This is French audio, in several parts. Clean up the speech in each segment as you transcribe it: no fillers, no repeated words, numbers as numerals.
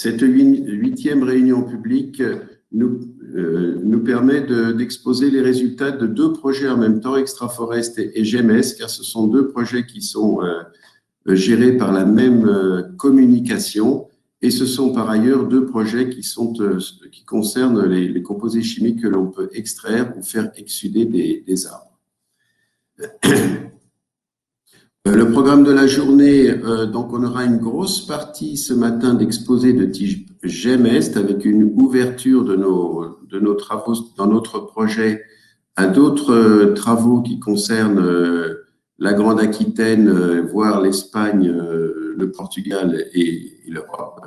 Cette huitième réunion publique nous permet d'exposer les résultats de deux projets en même temps, Extraforest et GEMES, car ce sont deux projets qui sont gérés par la même communication, et ce sont par ailleurs deux projets qui concernent les composés chimiques que l'on peut extraire ou faire exsuder des arbres. Le programme de la journée, donc on aura une grosse partie ce matin d'exposés de type GEMES avec une ouverture de nos travaux dans notre projet à d'autres travaux qui concernent la Grande Aquitaine, voire l'Espagne, le Portugal et l'Europe.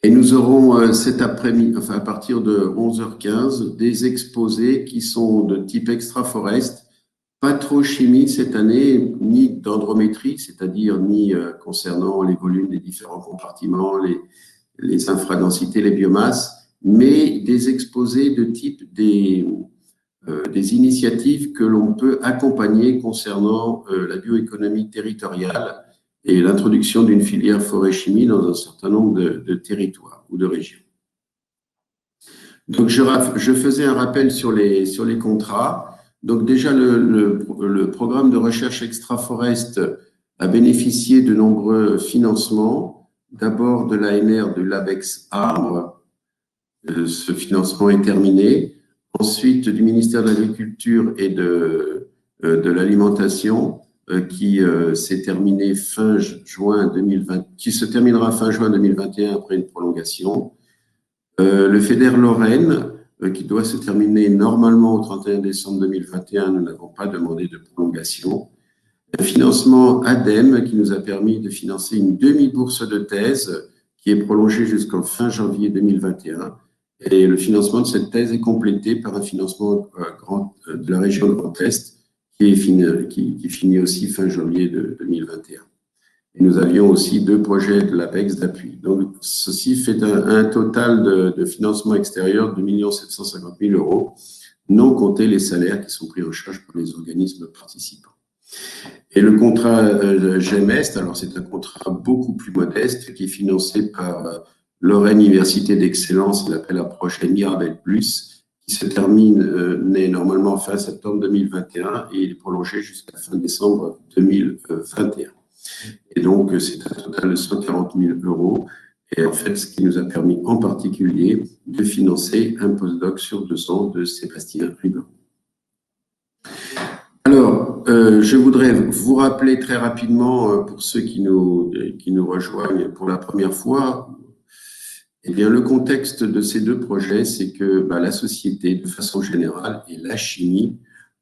Et nous aurons cet après-midi, enfin à partir de 11h15, des exposés qui sont de type Extraforest, pas trop chimie cette année, ni dendrométrie, c'est-à-dire ni concernant les volumes des différents compartiments, les infradensités, les biomasses, mais des exposés de type des initiatives que l'on peut accompagner concernant la bioéconomie territoriale et l'introduction d'une filière forêt-chimie dans un certain nombre de territoires ou de régions. Donc, je faisais un rappel sur les contrats. Donc déjà, le programme de recherche Extraforest a bénéficié de nombreux financements. D'abord de l'ANR de l'ABEX Arbre, ce financement est terminé. Ensuite, du ministère de l'Agriculture et de l'Alimentation, qui s'est terminé fin juin 2020, qui se terminera fin juin 2021 après une prolongation. Le FEDER Lorraine, qui doit se terminer normalement au 31 décembre 2021, nous n'avons pas demandé de prolongation. Un financement ADEME qui nous a permis de financer une demi-bourse de thèse qui est prolongée jusqu'en fin janvier 2021. Et le financement de cette thèse est complété par un financement de la région Grand Est qui finit aussi fin janvier 2021. Et nous avions aussi deux projets de l'APEX d'appui. Donc, ceci fait un total de financement extérieur de 2 750 000 €, non compter les salaires qui sont pris en charge par les organismes participants. Et le contrat GEMES, alors c'est un contrat beaucoup plus modeste qui est financé par Lorraine Université d'Excellence, l'appel à projet Mirabel Plus, qui se termine normalement fin septembre 2021 et il est prolongé jusqu'à fin décembre 2021. Et donc, c'est un total de 140 000 €. Et en fait, ce qui nous a permis en particulier de financer un postdoc sur 2 ans de Sébastien Ribon. Alors, je voudrais vous rappeler très rapidement, pour ceux qui nous rejoignent pour la première fois, eh bien, le contexte de ces deux projets, c'est que la société, de façon générale, et la chimie,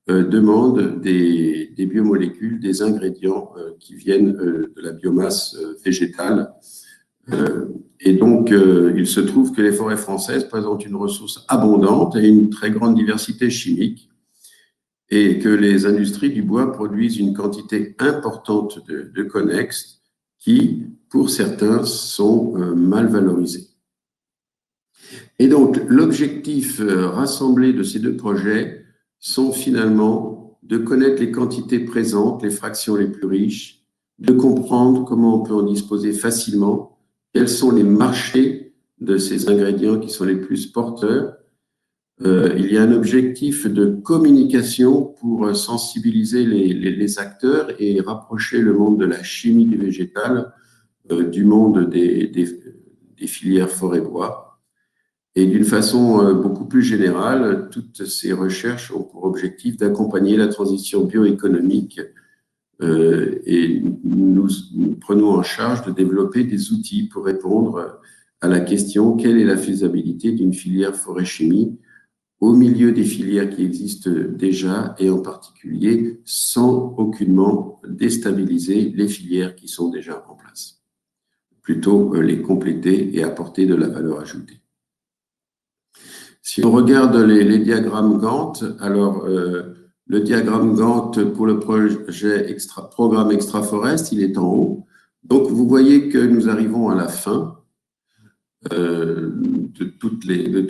demande des biomolécules, des ingrédients qui viennent de la biomasse végétale. Et donc, il se trouve que les forêts françaises présentent une ressource abondante et une très grande diversité chimique et que les industries du bois produisent une quantité importante de connexes qui, pour certains, sont mal valorisés. Et donc, l'objectif rassemblé de ces deux projets sont finalement de connaître les quantités présentes, les fractions les plus riches, de comprendre comment on peut en disposer facilement, quels sont les marchés de ces ingrédients qui sont les plus porteurs. Il y a un objectif de communication pour sensibiliser les acteurs et rapprocher le monde de la chimie du végétal du monde des filières forêt-bois. Et d'une façon beaucoup plus générale, toutes ces recherches ont pour objectif d'accompagner la transition bioéconomique et nous prenons en charge de développer des outils pour répondre à la question quelle est la faisabilité d'une filière forêt-chimie au milieu des filières qui existent déjà et en particulier sans aucunement déstabiliser les filières qui sont déjà en place. Plutôt les compléter et apporter de la valeur ajoutée. Si on regarde les diagrammes Gantt, alors le diagramme Gantt pour le projet programme Extraforest, il est en haut. Donc vous voyez que nous arrivons à la fin de tous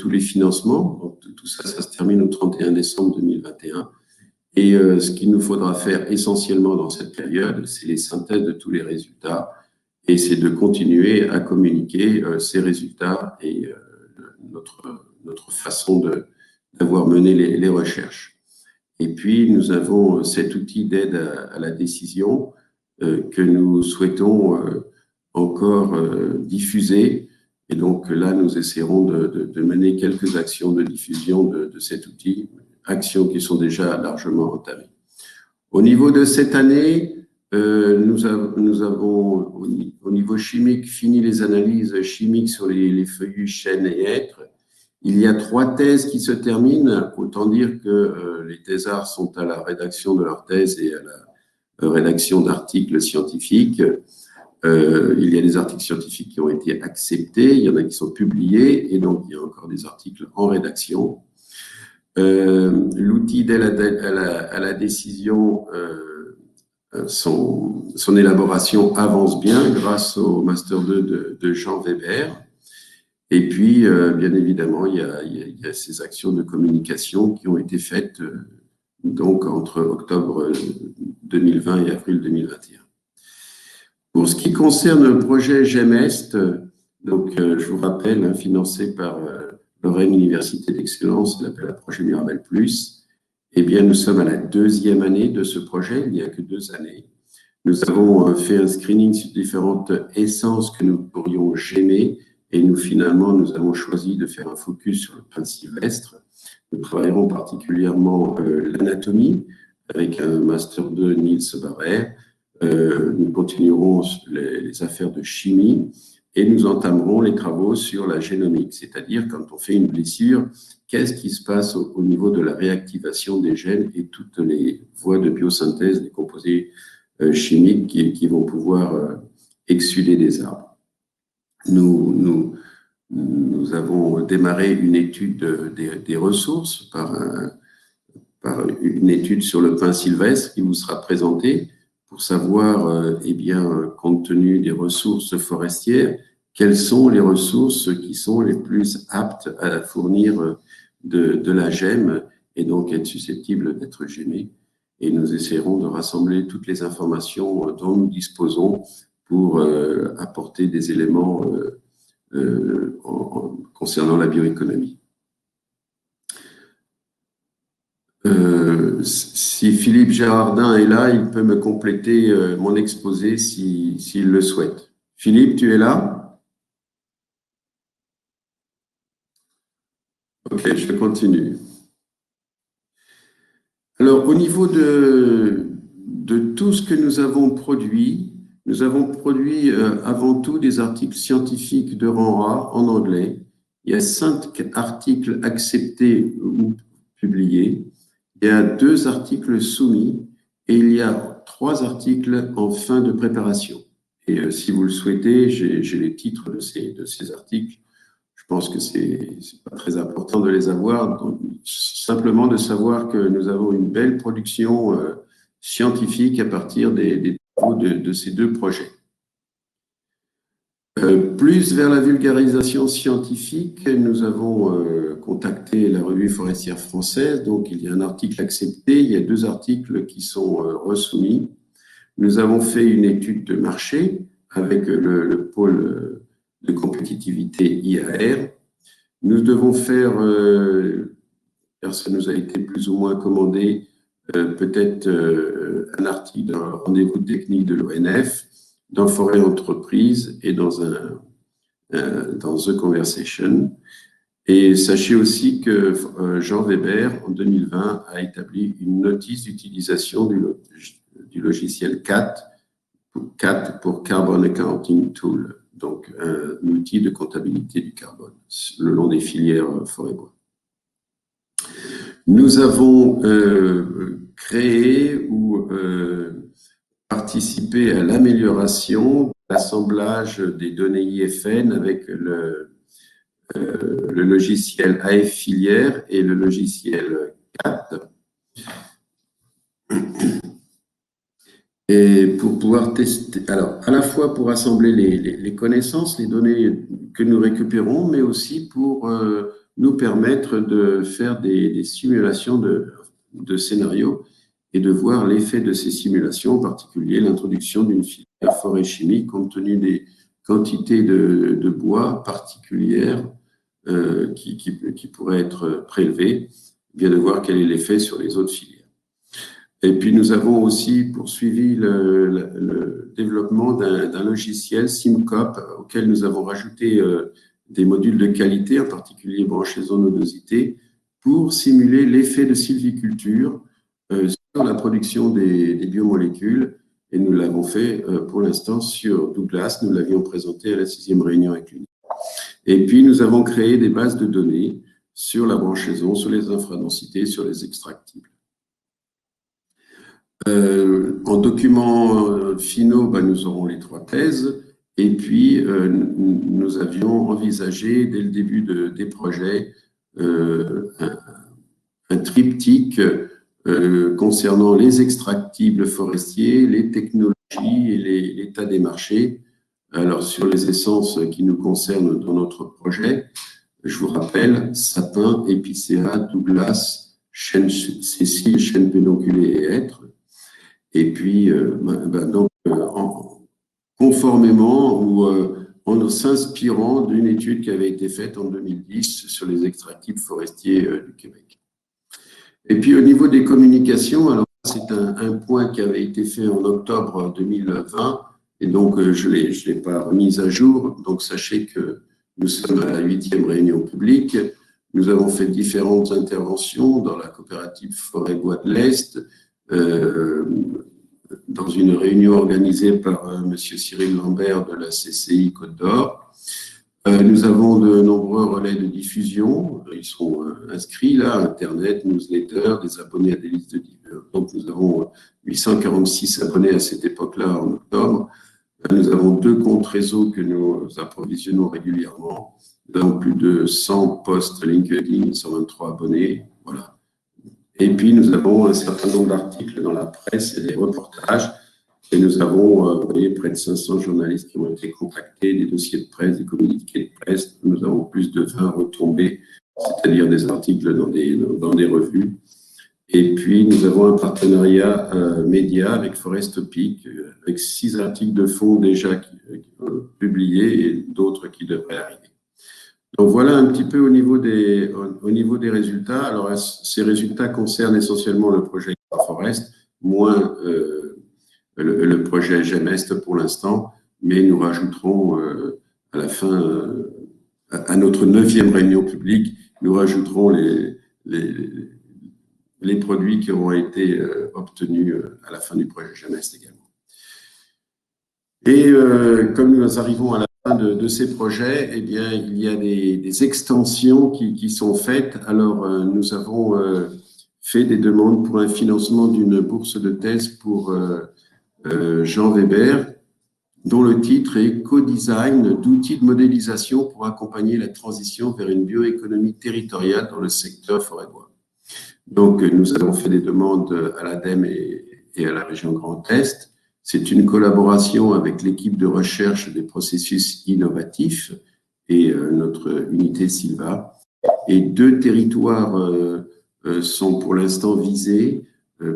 les financements. Donc, tout ça, ça se termine au 31 décembre 2021. Et ce qu'il nous faudra faire essentiellement dans cette période, c'est les synthèses de tous les résultats et c'est de continuer à communiquer ces résultats et notre façon d'avoir mené les recherches. Et puis, nous avons cet outil d'aide à la décision que nous souhaitons encore diffuser. Et donc là, nous essaierons de mener quelques actions de diffusion de cet outil, actions qui sont déjà largement entamées. Au niveau de cette année, nous avons, au niveau chimique, fini les analyses chimiques sur les feuillus, chênes et hêtres. Il y a 3 thèses qui se terminent. Autant dire que les thésards sont à la rédaction de leur thèse et à la rédaction d'articles scientifiques. Il y a des articles scientifiques qui ont été acceptés, il y en a qui sont publiés, et donc il y a encore des articles en rédaction. L'outil d'aide à la décision, son élaboration avance bien grâce au Master 2 de Jean Weber. Et puis, bien évidemment, il y a ces actions de communication qui ont été faites donc entre octobre 2020 et avril 2021. Pour ce qui concerne le projet GEMEST, donc je vous rappelle, financé par Lorraine Université d'Excellence, l'appel à projet Mirabel Plus, eh bien, nous sommes à la 2e année de ce projet, il n'y a que 2 années. Nous avons fait un screening sur différentes essences que nous pourrions gémer, et finalement, nous avons choisi de faire un focus sur le pin sylvestre. Nous travaillerons particulièrement l'anatomie avec un Master 2 Niels Barrère. Nous continuerons les affaires de chimie et nous entamerons les travaux sur la génomique, c'est-à-dire quand on fait une blessure, qu'est-ce qui se passe au niveau de la réactivation des gènes et toutes les voies de biosynthèse des composés chimiques qui vont pouvoir exsuder des arbres. Nous avons démarré une étude des ressources par une étude sur le pin sylvestre qui vous sera présentée pour savoir, eh bien, compte tenu des ressources forestières, quelles sont les ressources qui sont les plus aptes à fournir de la gemme et donc être susceptibles d'être gémées. Et nous essaierons de rassembler toutes les informations dont nous disposons pour apporter des éléments concernant la bioéconomie. Si Philippe Gérardin est là, il peut me compléter mon exposé s'il le souhaite. Philippe, tu es là? Ok, je continue. Alors, au niveau de tout ce que nous avons produit avant tout des articles scientifiques de rang rare en anglais. Il y a 5 articles acceptés ou publiés. Il y a 2 articles soumis et il y a 3 articles en fin de préparation. Et si vous le souhaitez, j'ai les titres de ces articles. Je pense que c'est pas très important de les avoir. Donc, simplement de savoir que nous avons une belle production scientifique à partir des travaux de ces 2 projets. Plus vers la vulgarisation scientifique, nous avons contacté la Revue forestière française. Donc, il y a un article accepté, il y a 2 articles qui sont resoumis. Nous avons fait une étude de marché avec le pôle de compétitivité IAR. Nous devons faire, car ça nous a été plus ou moins commandé, peut-être un article d'un rendez-vous technique de l'ONF, dans Forêt Entreprise et dans The Conversation. Et sachez aussi que Jean Weber, en 2020, a établi une notice d'utilisation du logiciel CAT pour Carbon Accounting Tool, donc un outil de comptabilité du carbone, le long des filières forêt-bois. Nous avons créé ou participé à l'amélioration de l'assemblage des données IFN avec le logiciel AF Filière et le logiciel CAT. Et pour pouvoir tester, alors à la fois pour assembler les connaissances, les données que nous récupérons, mais aussi pour nous permettre de faire des simulations de scénarios et de voir l'effet de ces simulations, en particulier l'introduction d'une filière la forêt chimique compte tenu des quantités de bois particulières qui pourraient être prélevées, bien de voir quel est l'effet sur les autres filières. Et puis, nous avons aussi poursuivi le développement d'un logiciel SimCop auquel nous avons rajouté des modules de qualité, en particulier branchés zone nodosité, pour simuler l'effet de sylviculture sur la production des biomolécules. Et nous l'avons fait pour l'instant sur Douglas. Nous l'avions présenté à la 6e réunion avec l'UNI. Et puis, nous avons créé des bases de données sur la branchaison, sur les infradensités, sur les extractibles. En documents finaux, nous aurons les 3 thèses. Et puis, nous avions envisagé, dès le début des projets, un triptyque concernant les extractibles forestiers, les technologies et l'état des marchés. Alors, sur les essences qui nous concernent dans notre projet, je vous rappelle, sapin, épicéa, Douglas, chêne sessile, chêne pédonculé et hêtre. Et puis, conformément ou en s'inspirant d'une étude qui avait été faite en 2010 sur les extractibles forestiers du Québec. Et puis, au niveau des communications, alors c'est un point qui avait été fait en octobre 2020, et donc je ne l'ai pas remis à jour. Donc, sachez que nous sommes à la 8e réunion publique. Nous avons fait différentes interventions dans la coopérative Forêt-Bois de l'Est, dans une réunion organisée par M. Cyril Lambert de la CCI Côte d'Or. Nous avons de nombreux relais de diffusion. Ils sont inscrits là, Internet, newsletter, des abonnés à des listes de diffusion. Donc, nous avons 846 abonnés à cette époque-là, en octobre. Nous avons 2 comptes réseau que nous approvisionnons régulièrement. Nous avons plus de 100 posts LinkedIn, 123 abonnés. Voilà. Et puis, nous avons un certain nombre d'articles dans la presse et des reportages. Et nous avons, vous voyez, près de 500 journalistes qui ont été contactés, des dossiers de presse, des communiqués de presse. Nous avons plus de 20 retombées, c'est-à-dire des articles dans des revues. Et puis, nous avons un partenariat média avec Forest Topic, avec 6 articles de fond déjà publiés et d'autres qui devraient arriver. Donc, voilà un petit peu au niveau des résultats. Alors, ces résultats concernent essentiellement le projet Forest, moins le projet GEMEST pour l'instant, mais nous rajouterons à la fin, à notre 9e réunion publique, nous rajouterons les produits qui auront été obtenus à la fin du projet GEMEST également. Et comme nous arrivons à la fin de ces projets, eh bien, il y a des extensions qui sont faites. Alors, nous avons fait des demandes pour un financement d'une bourse de thèse pour Jean Weber, dont le titre est « Co-design d'outils de modélisation pour accompagner la transition vers une bioéconomie territoriale dans le secteur forêt-bois ». Donc, nous avons fait des demandes à l'ADEME et à la région Grand Est. C'est une collaboration avec l'équipe de recherche des processus innovatifs et notre unité Silva. Et 2 territoires sont pour l'instant visés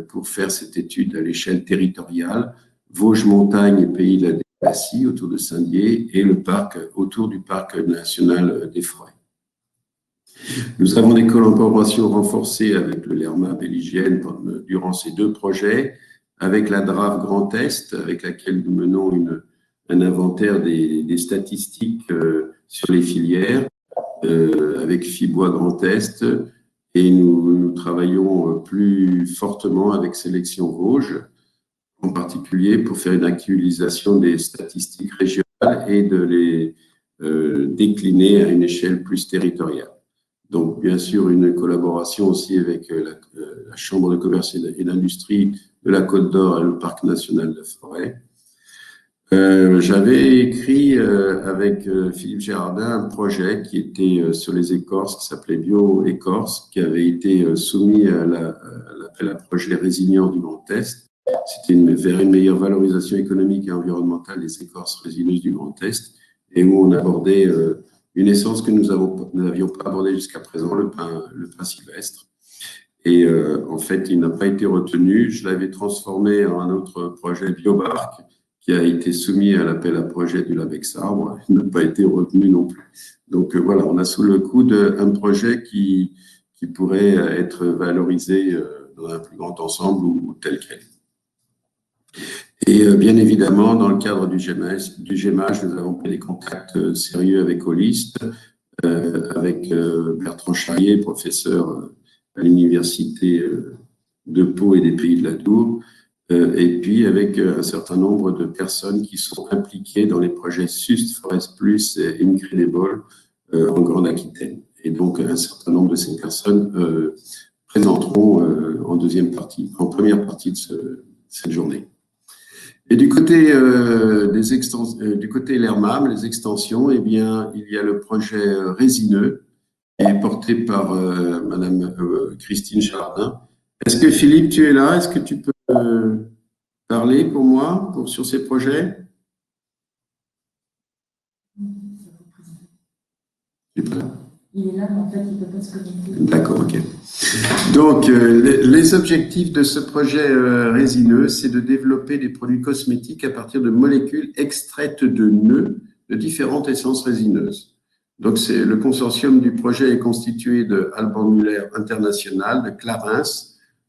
pour faire cette étude à l'échelle territoriale. Vosges-Montagne et Pays de la Dépassie, autour de Saint-Dié, et le parc autour du parc national des Forêts. Nous avons des collaborations renforcées avec le LERMA belligien durant ces 2 projets, avec la DRAF Grand Est, avec laquelle nous menons un inventaire des statistiques sur les filières, avec FIBOIS Grand Est, et nous travaillons plus fortement avec Sélection Vosges, en particulier pour faire une actualisation des statistiques régionales et de les décliner à une échelle plus territoriale. Donc, bien sûr, une collaboration aussi avec la Chambre de commerce et d'industrie de la Côte d'Or et le Parc national de Forêt. J'avais écrit avec Philippe Gérardin un projet qui était sur les écorces, qui s'appelait Bio-Écorce, qui avait été soumis à l'appel à projet résilient du Grand Est. C'était vers une meilleure valorisation économique et environnementale des écorces résineuses du Grand Est, et où on abordait une essence que nous n'avions pas abordée jusqu'à présent, le pin sylvestre. Et en fait, il n'a pas été retenu. Je l'avais transformé en un autre projet Biobark, qui a été soumis à l'appel à projet du LABEX Arbre, n'a pas été retenu non plus. Donc voilà, on a sous le coude un projet qui pourrait être valorisé dans un plus grand ensemble ou tel quel. Et bien évidemment, dans le cadre du GEMAGE, nous avons pris des contacts sérieux avec Holist, avec Bertrand Charrier, professeur à l'université de Pau et des Pays de la Dour, et puis avec un certain nombre de personnes qui sont impliquées dans les projets SUST, Forest Plus et Incredible en Grande-Aquitaine. Et donc, un certain nombre de ces personnes présenteront en première partie de cette journée. Et du côté du côté l'ERMAM, les extensions, eh bien, il y a le projet résineux qui est porté par Madame Christine Chardin. Est-ce que Philippe, tu es là? Est-ce que tu peux parler pour moi sur ces projets? Il est là, mais en fait, il ne peut pas se connecter. D'accord, ok. Donc, les objectifs de ce projet résineux, c'est de développer des produits cosmétiques à partir de molécules extraites de nœuds de différentes essences résineuses. Donc, le consortium du projet est constitué de Alban Muller International, de Clarins,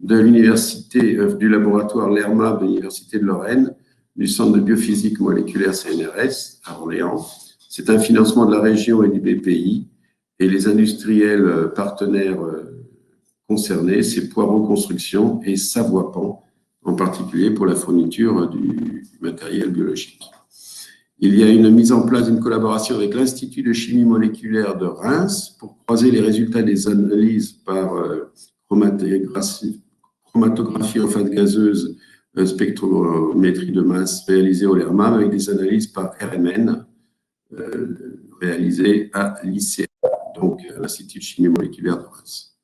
de l'université du laboratoire LERMA de l'Université de Lorraine, du Centre de biophysique moléculaire CNRS à Orléans. C'est un financement de la région et du BPI. Et les industriels partenaires concernés, c'est Poirot Construction et Savoie-Pan, en particulier pour la fourniture du matériel biologique. Il y a une mise en place d'une collaboration avec l'Institut de chimie moléculaire de Reims pour croiser les résultats des analyses par chromatographie en phase gazeuse, spectrométrie de masse réalisée au LERMAM avec des analyses par RMN réalisées à l'ICA, donc à l'Institut de chimie moléculaire de Reims.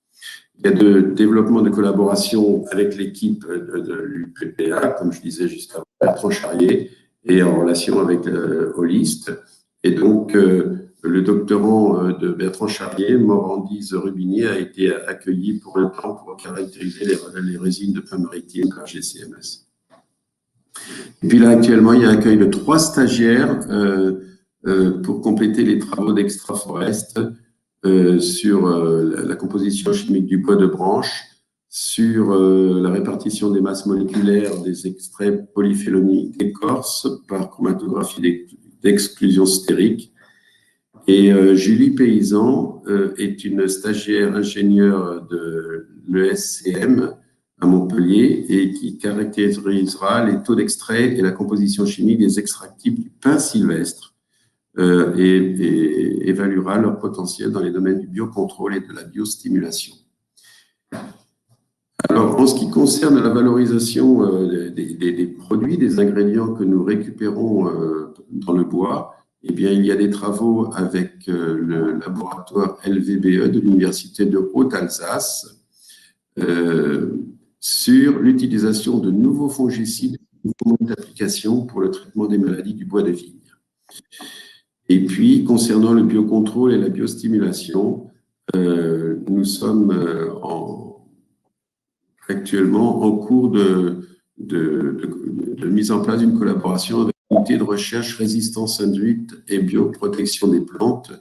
Il y a de développement de collaboration avec l'équipe de l'UPPA, comme je disais juste avant, Bertrand Charrier, et en relation avec Holist. Et donc, le doctorant de Bertrand Charrier, Morandise Rubinier, a été accueilli pour un temps pour caractériser les résines de pain maritime par GCMS. Et puis là, actuellement, il y a un accueil de 3 stagiaires pour compléter les travaux d'Extraforest sur la composition chimique du bois de branche, sur la répartition des masses moléculaires des extraits polyphénoliques d'écorce par chromatographie d'exclusion stérique. Et Julie Paysan est une stagiaire ingénieure de l'ESCM à Montpellier et qui caractérisera les taux d'extrait et la composition chimique des extractifs du pin sylvestre. Et évaluera leur potentiel dans les domaines du biocontrôle et de la biostimulation. Alors, en ce qui concerne la valorisation des produits, des ingrédients que nous récupérons dans le bois, eh bien, il y a des travaux avec le laboratoire LVBE de l'Université de Haute-Alsace sur l'utilisation de nouveaux fongicides et nouveaux modes d'application pour le traitement des maladies du bois de vigne. Et puis, concernant le biocontrôle et la biostimulation, nous sommes actuellement en cours de mise en place d'une collaboration avec l'unité de recherche résistance induite et bioprotection des plantes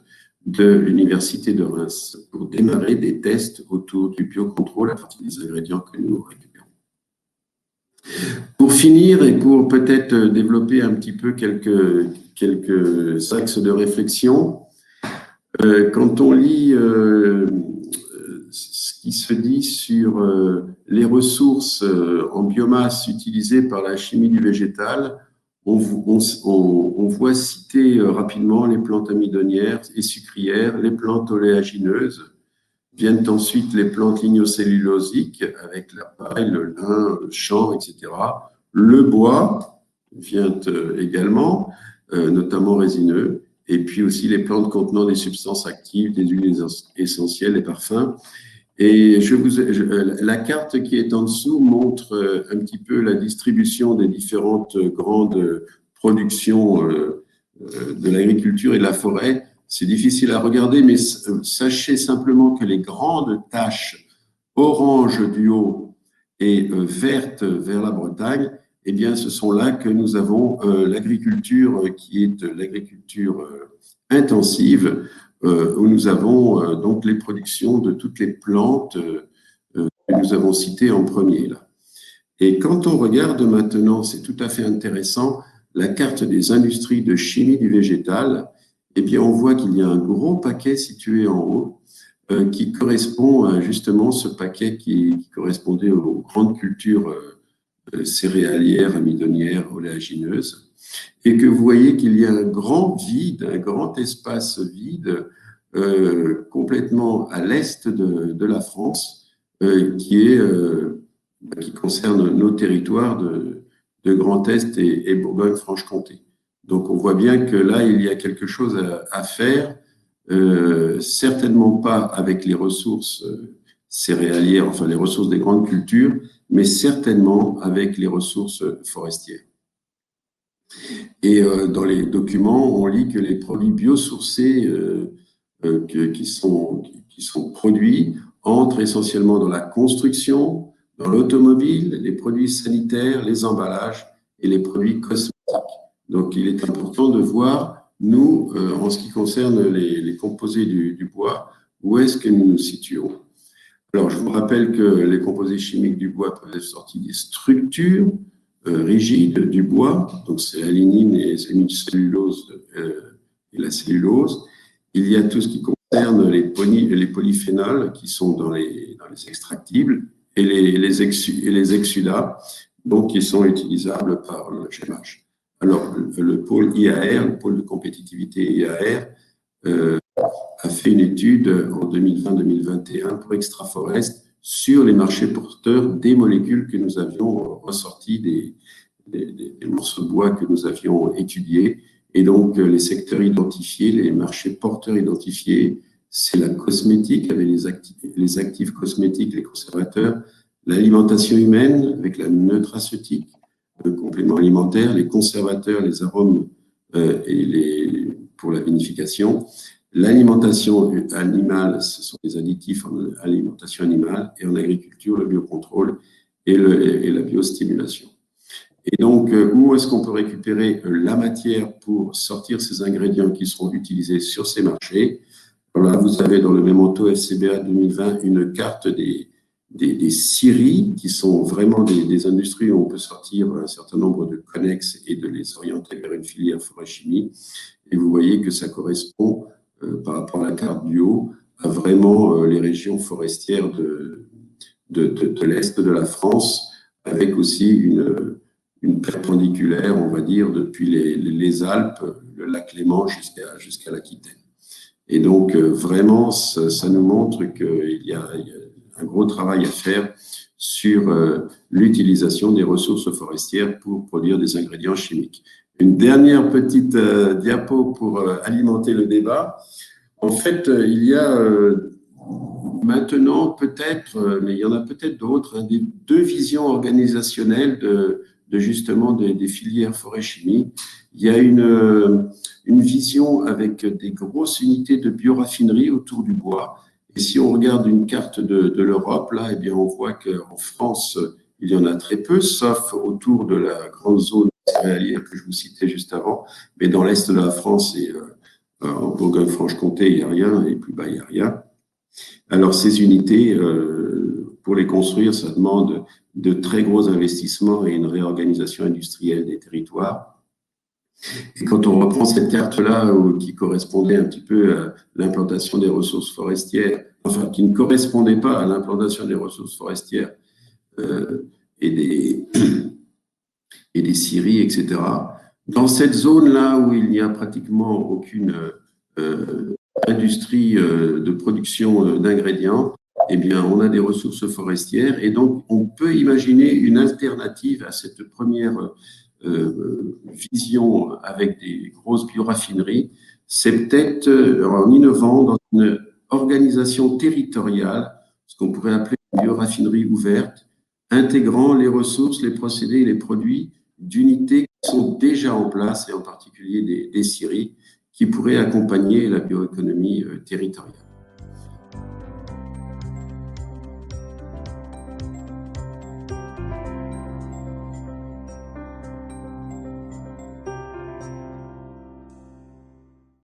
de l'Université de Reims pour démarrer des tests autour du biocontrôle à partir des ingrédients que nous récupérons. Pour finir et pour peut-être développer un petit peu quelques axes de réflexion, quand on lit ce qui se dit sur les ressources en biomasse utilisées par la chimie du végétal, on voit citer rapidement les plantes amidonnières et sucrières, les plantes oléagineuses, viennent ensuite les plantes lignocellulosiques avec la paille, le lin, le champ, etc. Le bois vient également, notamment résineux, et puis aussi les plantes contenant des substances actives, des huiles essentielles, des parfums. Et la carte qui est en dessous montre un petit peu la distribution des différentes grandes productions de l'agriculture et de la forêt. C'est difficile à regarder, mais sachez simplement que les grandes taches orange du haut et vertes vers la Bretagne, eh bien, ce sont là que nous avons l'agriculture qui est l'agriculture intensive, où nous avons donc les productions de toutes les plantes que nous avons citées en premier là. Et quand on regarde maintenant, c'est tout à fait intéressant, la carte des industries de chimie du végétal, eh bien, on voit qu'il y a un gros paquet situé en haut qui correspond à justement ce paquet qui correspondait aux grandes cultures céréalières, amidonnières, oléagineuses, et que vous voyez qu'il y a un grand vide, un grand espace vide complètement à l'est de la France qui concerne nos territoires de Grand Est et Bourgogne-Franche-Comté. Donc on voit bien que là, il y a quelque chose à faire, certainement pas avec les ressources céréalières, enfin les ressources des grandes cultures, mais certainement avec les ressources forestières. Et dans les documents, on lit que les produits biosourcés qui sont produits entrent essentiellement dans la construction, dans l'automobile, les produits sanitaires, les emballages et les produits cosmétiques. Donc, il est important de voir, nous, en ce qui concerne les composés du bois, où est-ce que nous nous situons. Alors, je vous rappelle que les composés chimiques du bois peuvent être sortis des structures rigides du bois, donc c'est la lignine et l'hémicellulose et la cellulose. Il y a tout ce qui concerne les polyphénols qui sont dans les extractibles et les exsudats, donc qui sont utilisables par le GMH. Alors, le pôle IAR, le pôle de compétitivité IAR, a fait une étude en 2020-2021 pour Extraforest sur les marchés porteurs des molécules que nous avions ressorties des morceaux de bois que nous avions étudiés. Et donc, les secteurs identifiés, les marchés porteurs identifiés, c'est la cosmétique avec les actifs cosmétiques, les conservateurs, l'alimentation humaine avec la nutraceutique, le complément alimentaire, les conservateurs, les arômes pour la vinification. L'alimentation animale, ce sont les additifs en alimentation animale, et en agriculture, le biocontrôle et la biostimulation. Et donc, où est-ce qu'on peut récupérer la matière pour sortir ces ingrédients qui seront utilisés sur ces marchés? Alors là, vous avez dans le mémento FCBA 2020 une carte des scieries, qui sont vraiment des industries où on peut sortir un certain nombre de connexes et de les orienter vers une filière forêt-chimie. Et vous voyez que ça correspond, par rapport à la carte du haut, à vraiment les régions forestières de l'Est de la France, avec aussi une perpendiculaire, on va dire, depuis les Alpes, le lac Léman jusqu'à l'Aquitaine. Et donc, vraiment, ça nous montre qu'il y a un gros travail à faire sur l'utilisation des ressources forestières pour produire des ingrédients chimiques. Une dernière petite diapo pour alimenter le débat. En fait, il y a maintenant peut-être, mais il y en a peut-être d'autres, des deux visions organisationnelles de justement des filières forêt-chimie. Il y a une vision avec des grosses unités de bioraffinerie autour du bois. Et si on regarde une carte de l'Europe, là, eh bien, on voit qu'en France, il y en a très peu, sauf autour de la grande zone céréalière que je vous citais juste avant. Mais dans l'est de la France et en Bourgogne-Franche-Comté, il n'y a rien, et plus bas, il n'y a rien. Alors, ces unités, pour les construire, ça demande de très gros investissements et une réorganisation industrielle des territoires. Et quand on reprend cette carte-là, qui correspondait un petit peu à l'implantation des ressources forestières, enfin, qui ne correspondait pas à l'implantation des ressources forestières et des scieries, etc., dans cette zone-là où il n'y a pratiquement aucune industrie de production d'ingrédients, eh bien, on a des ressources forestières et donc on peut imaginer une alternative à cette première vision avec des grosses bioraffineries. C'est peut-être en innovant dans une organisation territoriale, ce qu'on pourrait appeler une bioraffinerie ouverte, intégrant les ressources, les procédés et les produits d'unités qui sont déjà en place, et en particulier des scieries, qui pourraient accompagner la bioéconomie territoriale.